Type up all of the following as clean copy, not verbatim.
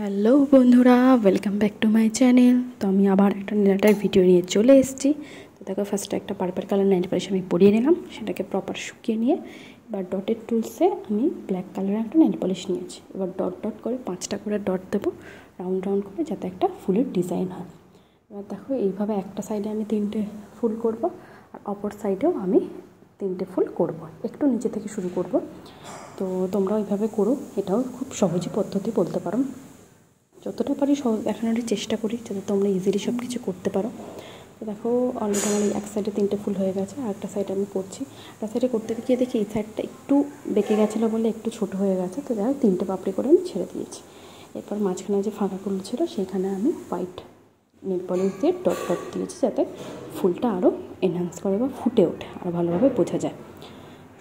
Hello বন্ধুরা, welcome back to my channel. তো আমি আবার একটা নেলআর্টের ভিডিও নিয়ে চলে এসেছি। তো দেখো, ফার্স্টে একটা পার্পল কালার নেল পলিশ আমি পরিয়ে নিলাম, সেটাকে প্রপার শুকিয়ে নিয়ে এবার ডটের টুলসে আমি ব্ল্যাক কালারের একটা নেল পলিশ নিয়েছি। এবার ডট ডট করে 5টা করে ডট দেবো রাউন্ড রাউন্ড করে, যাতে একটা ফুলের ডিজাইন হয়। এবার দেখো, এইভাবে একটা সাইডে আমি 3টে ফুল করব, আর অপর সাইডেও আমি 3টে ফুল করব। একটু নিচে থেকে শুরু করব। তো তোমরা ওইভাবে করো, এটাও খুব সহজই পদ্ধতি বলতে পারো। যতটা পারি সহজ দেখানোর চেষ্টা করি, যাতে তোমরা ইজিলি সব কিছু করতে পারো। তো দেখো, অলরেডি আমার এক সাইডে 3টে ফুল হয়ে গেছে, আর একটা সাইডে আমি করছি। একটা সাইডে করতে গিয়ে দেখি এই সাইডটা একটু বেঁকে গেছিলো বলে একটু ছোট হয়ে গেছে। তো যাই হোক, 3টে পাপড়ি করে আমি ছেড়ে দিয়েছি। এরপর মাঝখানে যে ফাঁকাগুলো ছিল সেইখানে আমি হোয়াইট নেল পলিশ দিয়ে ডট ডট দিয়েছি, যাতে ফুলটা আরও এনহ্যান্স করে বা ফুটে ওঠে, আরও ভালোভাবে বোঝা যায়।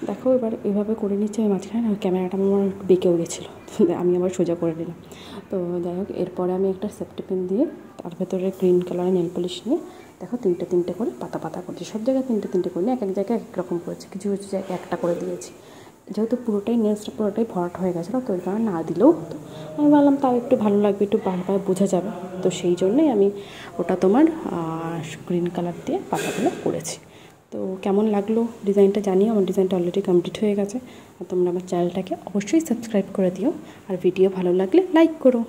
দেখো, এবার এভাবে করে নিচ্ছি। আমি মাঝখানে ক্যামেরাটা আমার একটু বেঁকেও গেছিলো, আমি আবার সোজা করে নিলাম। তো যাই হোক, এরপরে আমি একটা সেফটি পিন দিয়ে তার ভেতরে গ্রিন কালারের নেল পলিশ নিয়ে দেখো 3টে করে পাতা পাতা করছি। সব জায়গায় 3টে করে নিয়ে এক এক জায়গায় এক রকম করেছি, কিছু কিছু জায়গায় একটা করে দিয়েছি। যেহেতু পুরোটাই নেলসটা পুরোটাই ভরাট হয়ে গেছিলো, তো ওই কারণে না দিলেও হতো। আমি ভাবলাম তাও একটু ভালো লাগবে, একটু ভালোভাবে বোঝা যাবে। তো সেই জন্যই আমি ওটা তোমার গ্রিন কালার দিয়ে পাতাগুলো করেছি। তো কেমন লাগলো ডিজাইনটা জানিও। আমার ডিজাইনটা অলরেডি কমপ্লিট হয়ে গেছে। আর তোমরা আমার চ্যানেলটাকে অবশ্যই সাবস্ক্রাইব করে দিও, আর ভিডিও ভালো লাগলে লাইক করো।